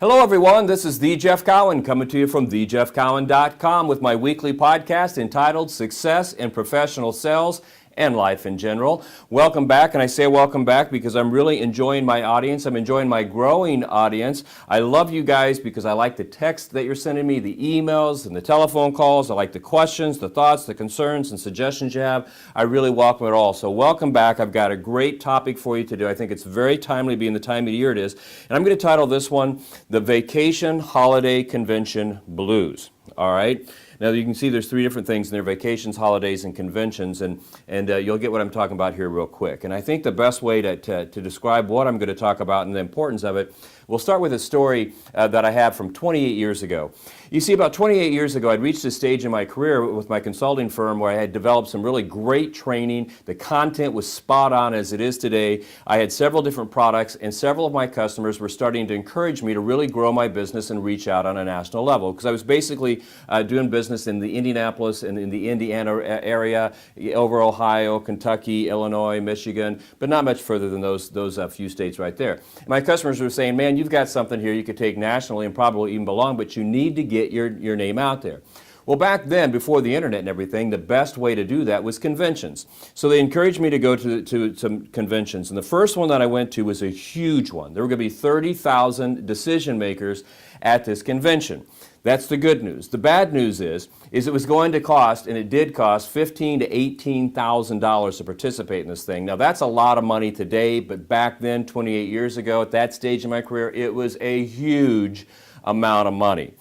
Hello, everyone. This is The Jeff Cowan coming to you from thejeffcowan.com with my weekly podcast entitled Success in Professional Sales and Life in General. Welcome back, and I say welcome back because I'm really enjoying my audience. I'm enjoying my growing audience. I love you guys because I like the text that you're sending me, the emails and the telephone calls. I like the questions, the thoughts, the concerns, and suggestions you have. I really welcome it all. So welcome back. I've got a great topic for you today. I think it's very timely being the time of the year it is. And I'm going to title this one, The Vacation Holiday Convention Blues. All right. Now you can see there's three different things in there: vacations, holidays, and conventions, and you'll get what I'm talking about here real quick. And I think the best way to describe what I'm going to talk about and the importance of it, we'll start with a story that I have from 28 years ago. You see, about 28 years ago, I'd reached a stage in my career with my consulting firm where I had developed some really great training. The content was spot on as it is today. I had several different products, and several of my customers were starting to encourage me to really grow my business and reach out on a national level, because I was basically doing business in the Indianapolis and in the Indiana area, over Ohio, Kentucky, Illinois, Michigan, but not much further than those few states right there. And my customers were saying, man, you've got something here you could take nationally and probably even belong, but you need to get your name out there. Well, back then, before the internet and everything, the best way to do that was conventions. So they encouraged me to go to some conventions. And the first one that I went to was a huge one. There were going to be 30,000 decision makers at this convention. That's the good news. The bad news is it was going to cost, and it did cost, $15,000 to $18,000 to participate in this thing. Now, that's a lot of money today, but back then, 28 years ago, at that stage in my career, it was a huge amount of money.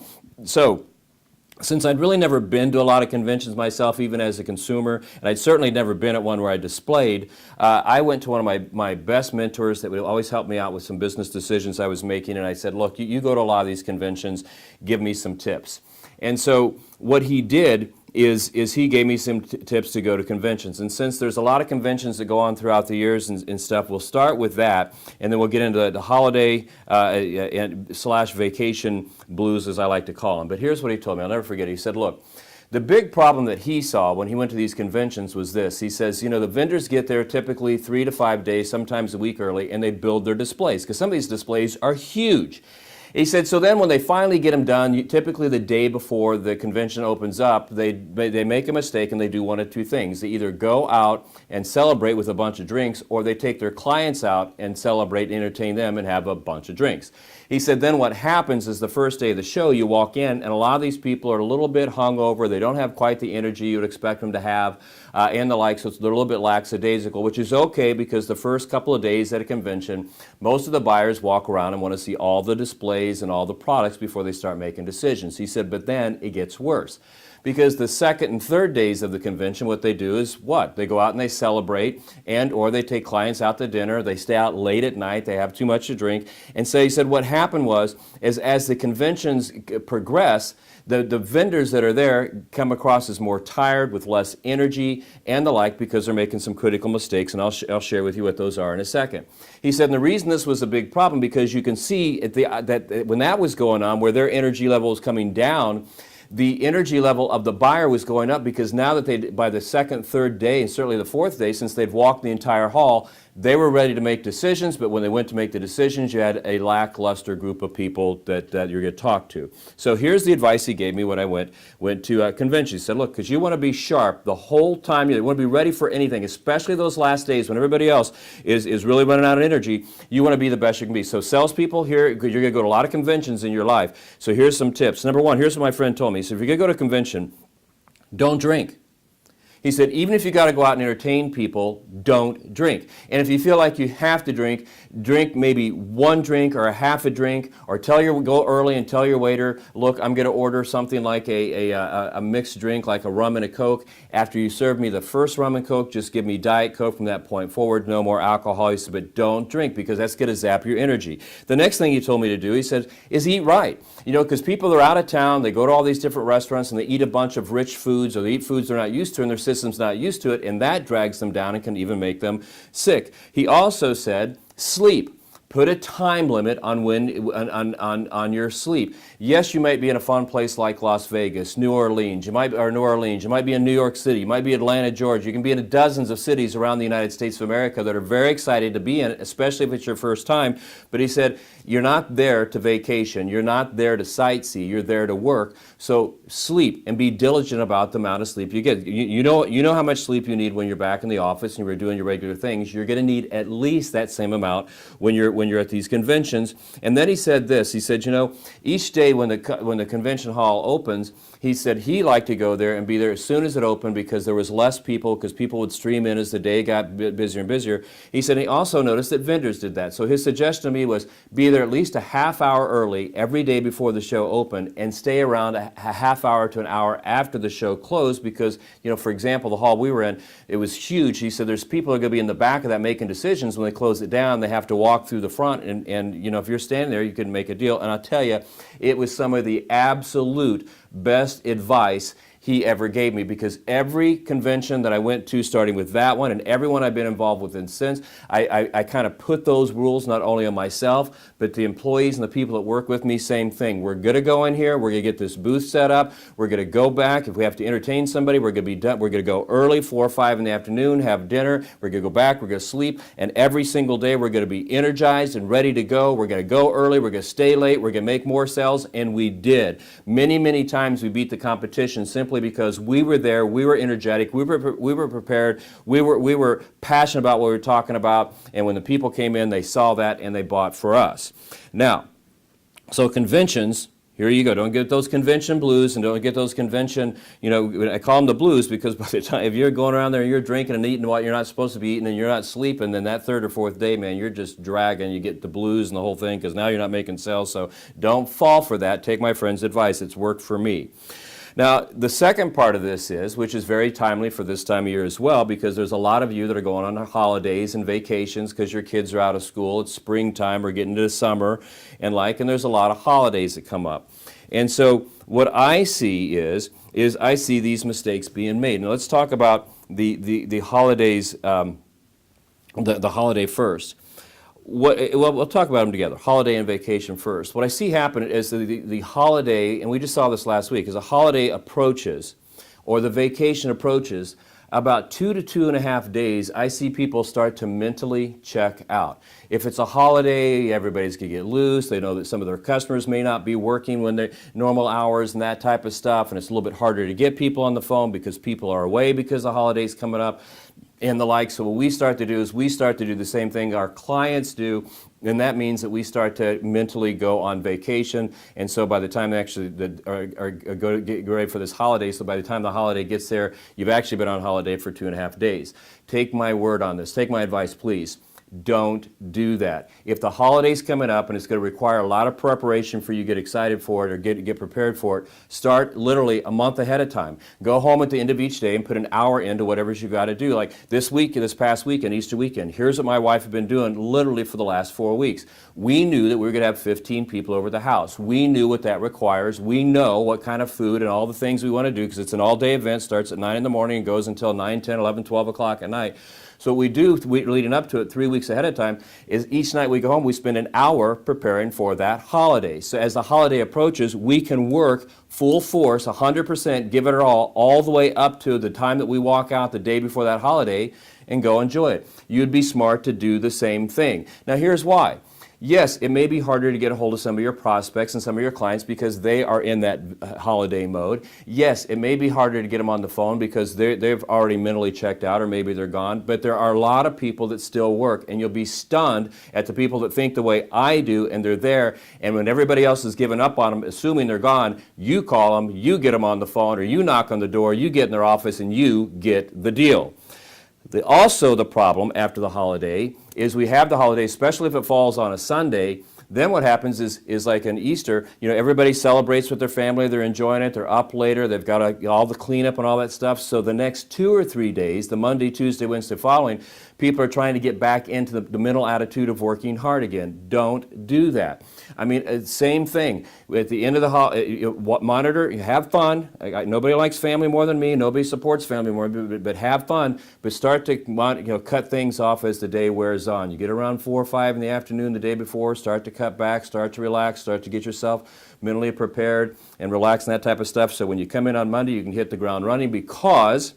So, since I'd really never been to a lot of conventions myself, even as a consumer, and I'd certainly never been at one where I displayed, I went to one of my best mentors that would always help me out with some business decisions I was making, and I said, look, you go to a lot of these conventions, give me some tips. And so what he did is he gave me some tips to go to conventions. And since there's a lot of conventions that go on throughout the years and stuff, we'll start with that, and then we'll get into the holiday slash vacation blues, as I like to call them. But here's what he told me. I'll never forget. He said, look, the big problem that he saw when he went to these conventions was this. He says, you know, the vendors get there typically 3 to 5 days, sometimes a week early, and they build their displays, because some of these displays are huge. He said, so then when they finally get them done, typically the day before the convention opens up, they make a mistake and they do one of two things. They either go out and celebrate with a bunch of drinks, or they take their clients out and celebrate, entertain them, and have a bunch of drinks. He said then what happens is the first day of the show, you walk in, and a lot of these people are a little bit hungover. They don't have quite the energy you'd expect them to have and the like, so they're a little bit lackadaisical, which is okay because the first couple of days at a convention, most of the buyers walk around and want to see all the displays and all the products before they start making decisions. He said, but then it gets worse. Because the second and third days of the convention, what they do is what? They go out and they celebrate, and or they take clients out to dinner, they stay out late at night, they have too much to drink. And so he said what happened was, as the conventions progress, the vendors that are there come across as more tired, with less energy and the like, because they're making some critical mistakes, and I'll share with you what those are in a second. He said, and the reason this was a big problem, because you can see that when that was going on, where their energy level was coming down, the energy level of the buyer was going up, because now that by the second, third day, and certainly the fourth day, since they'd walked the entire hall, they were ready to make decisions, but when they went to make the decisions, you had a lackluster group of people that you're going to talk to. So here's the advice he gave me when I went to conventions. He said, look, because you want to be sharp the whole time, you want to be ready for anything, especially those last days when everybody else is really running out of energy, you want to be the best you can be. So salespeople, here, you're going to go to a lot of conventions in your life. So here's some tips. Number one, here's what my friend told me. He said, if you're going to go to a convention, don't drink. He said, even if you got to go out and entertain people, don't drink. And if you feel like you have to drink maybe one drink or a half a drink, or go early and tell your waiter, look, I'm going to order something like a mixed drink, like a rum and a Coke. After you serve me the first rum and Coke, just give me Diet Coke from that point forward, no more alcohol. He said, but don't drink, because that's going to zap your energy. The next thing he told me to do, he said, is eat right. You know, because people are out of town, they go to all these different restaurants and they eat a bunch of rich foods, or they eat foods they're not used to, and their system's not used to it, and that drags them down and can even make them sick. He also said, sleep. Put a time limit on your sleep. Yes, you might be in a fun place like Las Vegas, New Orleans, you might be in New York City, you might be Atlanta, Georgia. You can be in dozens of cities around the United States of America that are very excited to be in, especially if it's your first time. But he said, you're not there to vacation, you're not there to sightsee, you're there to work. So sleep and be diligent about the amount of sleep you get. You know how much sleep you need when you're back in the office and you're doing your regular things. You're going to need at least that same amount when you're at these conventions. And then he said this. He said, each day when the convention hall opens, he said he liked to go there and be there as soon as it opened because there was less people, because people would stream in as the day got busier and busier. He said he also noticed that vendors did that. So his suggestion to me was be there at least a half hour early every day before the show opened and stay around a half hour to an hour after the show closed because, for example, the hall we were in, it was huge. He said there's people who are going to be in the back of that making decisions. When they close it down, they have to walk through the front and if you're standing there, you can make a deal. And I'll tell you, it was some of the absolute best advice he ever gave me, because every convention that I went to, starting with that one and everyone I've been involved with since, I kind of put those rules not only on myself, but the employees and the people that work with me, same thing. We're going to go in here, we're going to get this booth set up, we're going to go back. If we have to entertain somebody, we're going to be done. We're going to go early, 4 or 5 in the afternoon, have dinner, we're going to go back, we're going to sleep, and every single day we're going to be energized and ready to go. We're going to go early, we're going to stay late, we're going to make more sales, and we did. Many, many times we beat the competition simply because we were there, we were energetic, we were prepared, we were passionate about what we were talking about, and when the people came in, they saw that and they bought for us. Now, so conventions, here you go. Don't get those convention blues and don't get those convention, I call them the blues because by the time, if you're going around there and you're drinking and eating what you're not supposed to be eating and you're not sleeping, then that 3rd or 4th day, man, you're just dragging. You get the blues and the whole thing because now you're not making sales. So don't fall for that. Take my friend's advice. It's worked for me. Now, the second part of this is, which is very timely for this time of year as well, because there's a lot of you that are going on holidays and vacations because your kids are out of school. It's springtime, we're getting into summer and there's a lot of holidays that come up. And so what I see is I see these mistakes being made. Now, let's talk about the holidays, the holiday first. We'll talk about them together, holiday and vacation first. What I see happen is the holiday, and we just saw this last week, as a holiday approaches or the vacation approaches, about 2 to 2.5 days, I see people start to mentally check out. If it's a holiday, everybody's going to get loose. They know that some of their customers may not be working when they're normal hours and that type of stuff, and it's a little bit harder to get people on the phone because people are away because the holiday's coming up and the like. So what we start to do is we start to do the same thing our clients do, and that means that we start to mentally go on vacation. And so by the time they actually get ready for this holiday, so by the time the holiday gets there, you've actually been on holiday for 2.5 days. Take my word on this. Take my advice, please. Don't do that. If the holiday's coming up and it's going to require a lot of preparation for you to get excited for it or get prepared for it, start literally a month ahead of time. Go home at the end of each day and put an hour into whatever you've got to do. Like this past weekend, Easter weekend, here's what my wife had been doing literally for the last 4 weeks. We knew that we were going to have 15 people over the house. We knew what that requires. We know what kind of food and all the things we want to do because it's an all-day event, starts at 9 in the morning and goes until 9, 10, 11, 12 o'clock at night. So what we do leading up to it 3 weeks ahead of time is each night we go home, we spend an hour preparing for that holiday. So as the holiday approaches, we can work full force, 100%, give it our all the way up to the time that we walk out the day before that holiday and go enjoy it. You'd be smart to do the same thing. Now here's why. Yes, it may be harder to get a hold of some of your prospects and some of your clients because they are in that holiday mode. Yes, it may be harder to get them on the phone because they've already mentally checked out or maybe they're gone, but there are a lot of people that still work, and you'll be stunned at the people that think the way I do and they're there, and when everybody else has given up on them, assuming they're gone, you call them, you get them on the phone, or you knock on the door, you get in their office, and you get the deal. Also the problem after the holiday is we have the holiday, especially if it falls on a Sunday, then what happens is like an Easter, everybody celebrates with their family, they're enjoying it, they're up later, they've got all the cleanup and all that stuff. So the next 2 or 3 days, the Monday, Tuesday, Wednesday following, people are trying to get back into the mental attitude of working hard again. Don't do that. I mean, same thing. At the end of the monitor, have fun. Nobody likes family more than me. Nobody supports family more, but have fun. But start to cut things off as the day wears on. You get around 4 or 5 in the afternoon the day before, start to cut back, start to relax, start to get yourself mentally prepared and relax and that type of stuff. So when you come in on Monday, you can hit the ground running, because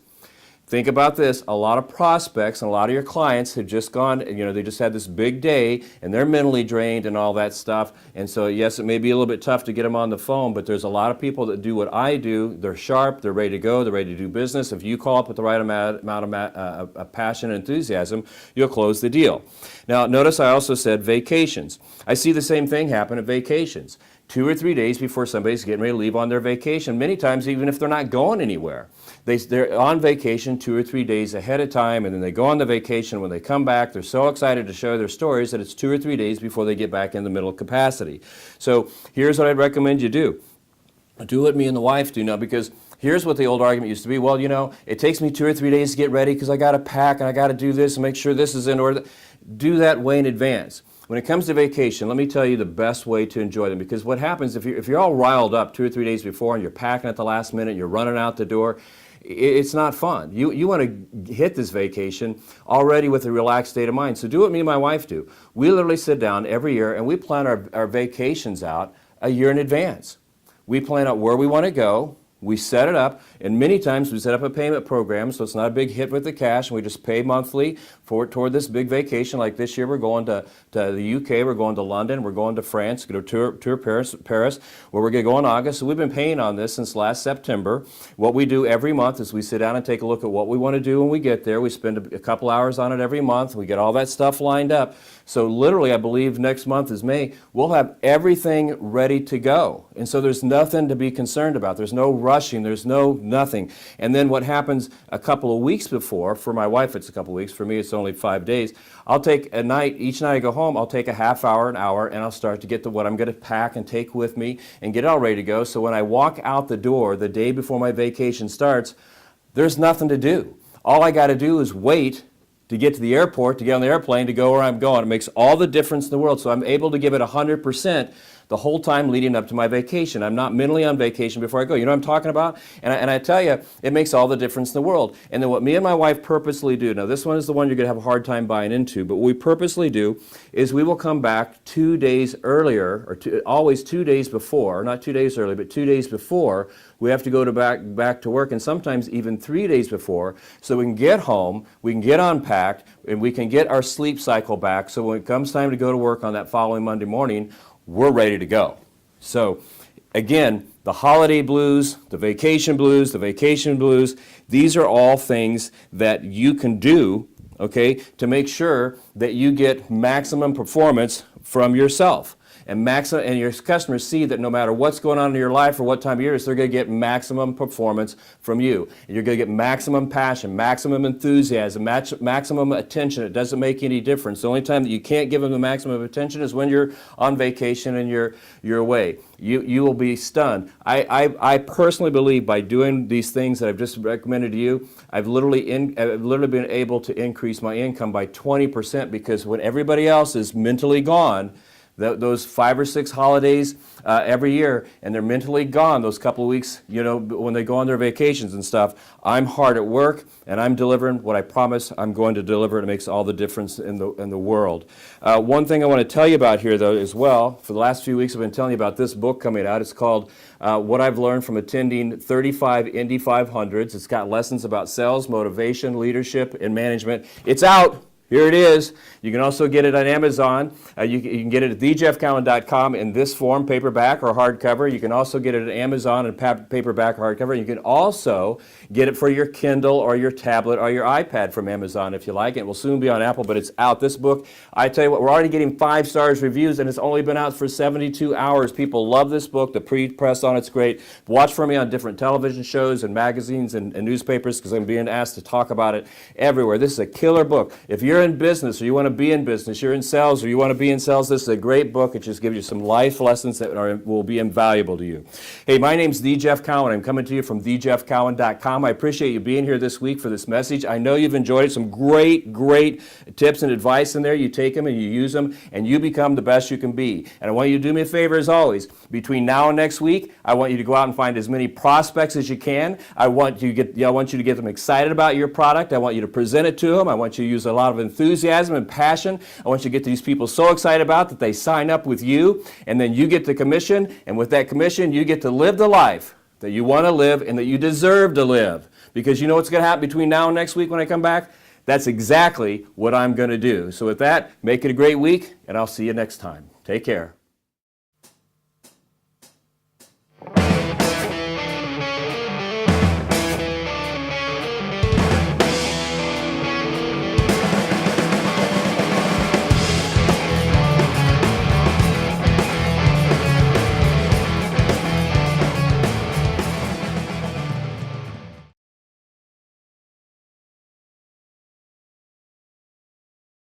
think about this, a lot of prospects and a lot of your clients have just gone, they just had this big day and they're mentally drained and all that stuff. And so yes, it may be a little bit tough to get them on the phone, but there's a lot of people that do what I do. They're sharp, they're ready to go, they're ready to do business. If you call up with the right amount of passion and enthusiasm, you'll close the deal. Now notice I also said vacations. I see the same thing happen at vacations. 2 or 3 days before somebody's getting ready to leave on their vacation, many times even if they're not going anywhere. They're on vacation 2 or 3 days ahead of time, and then they go on the vacation. When they come back, they're so excited to share their stories that it's 2 or 3 days before they get back in the middle capacity. So here's what I'd recommend you do. Do what me and the wife do now, because here's what the old argument used to be. Well, it takes me 2 or 3 days to get ready because I got to pack and I got to do this and make sure this is in order. Do that way in advance. When it comes to vacation, let me tell you the best way to enjoy them, because what happens if you're all riled up 2 or 3 days before and you're packing at the last minute, you're running out the door, it's not fun. You want to hit this vacation already with a relaxed state of mind. So do what me and my wife do. We literally sit down every year and we plan our vacations out a year in advance. We plan out where we want to go. We set it up, and many times we set up a payment program so it's not a big hit with the cash, and we just pay monthly toward this big vacation. Like this year we're going to the UK, we're going to London, we're going to France, go to tour Paris, where we're going to go in August. So we've been paying on this since last September. What we do every month is we sit down and take a look at what we want to do when we get there. We spend a couple hours on it every month. We get all that stuff lined up. So literally, I believe next month is May, we'll have everything ready to go. And so there's nothing to be concerned about. There's no rushing, there's no nothing. And then what happens a couple of weeks before, for my wife it's a couple of weeks, for me it's only 5 days, I'll take a night, each night I go home, I'll take a half hour, an hour, and I'll start to get to what I'm going to pack and take with me and get it all ready to go. So when I walk out the door the day before my vacation starts, there's nothing to do. All I got to do is wait to get to the airport, to get on the airplane, to go where I'm going. It makes all the difference in the world. So I'm able to give it 100% the whole time leading up to my vacation. I'm not mentally on vacation before I go. You know what I'm talking about? And I tell you, it makes all the difference in the world. And then what me and my wife purposely do, now this one is the one you're going to have a hard time buying into, but what we purposely do is we will come back 2 days earlier, or always 2 days before, not 2 days early, but 2 days before we have to go back to work, and sometimes even 3 days before, so we can get home, we can get unpacked, and we can get our sleep cycle back, so when it comes time to go to work on that following Monday morning, we're ready to go. So again, the holiday blues, the vacation blues, these are all things that you can do, okay, to make sure that you get maximum performance from yourself. And your customers see that no matter what's going on in your life or what time of year it is, they're going to get maximum performance from you. And you're going to get maximum passion, maximum enthusiasm, maximum attention. It doesn't make any difference. The only time that you can't give them the maximum attention is when you're on vacation and you're away. You will be stunned. I personally believe by doing these things that I've just recommended to you, I've literally been able to increase my income by 20%, because when everybody else is mentally gone, those 5 or 6 holidays every year, and they're mentally gone those couple of weeks, when they go on their vacations and stuff, I'm hard at work and I'm delivering what I promise I'm going to deliver. It makes all the difference in the world. One thing I want to tell you about here, though, as well, for the last few weeks I've been telling you about this book coming out. It's called What I've Learned from Attending 35 Indy 500s. It's got lessons about sales, motivation, leadership, and management. It's out. Here it is. You can also get it on Amazon. You can get it at thejeffcowan.com in this form, paperback or hardcover. You can also get it at Amazon in paperback or hardcover. You can also get it for your Kindle or your tablet or your iPad from Amazon if you like. It will soon be on Apple, but it's out. This book, I tell you what, we're already getting 5 stars reviews, and it's only been out for 72 hours. People love this book. The pre-press on it's great. Watch for me on different television shows and magazines and newspapers, because I'm being asked to talk about it everywhere. This is a killer book. If you're you're in business or you want to be in business, you're in sales or you want to be in sales, this is a great book. It just gives you some life lessons that will be invaluable to you. Hey, my name's The Jeff Cowan. I'm coming to you from thejeffcowan.com. I appreciate you being here this week for this message. I know you've enjoyed it. Some great tips and advice in there. You take them and you use them and you become the best you can be. And I want you to do me a favor as always. Between now and next week, I want you to go out and find as many prospects as you can. I want you to get them excited about your product. I want you to present it to them. I want you to use a lot of enthusiasm and passion. I want you to get these people so excited about that they sign up with you, and then you get the commission, and with that commission, you get to live the life that you want to live and that you deserve to live. Because you know what's going to happen between now and next week when I come back? That's exactly what I'm going to do. So with that, make it a great week, and I'll see you next time. Take care.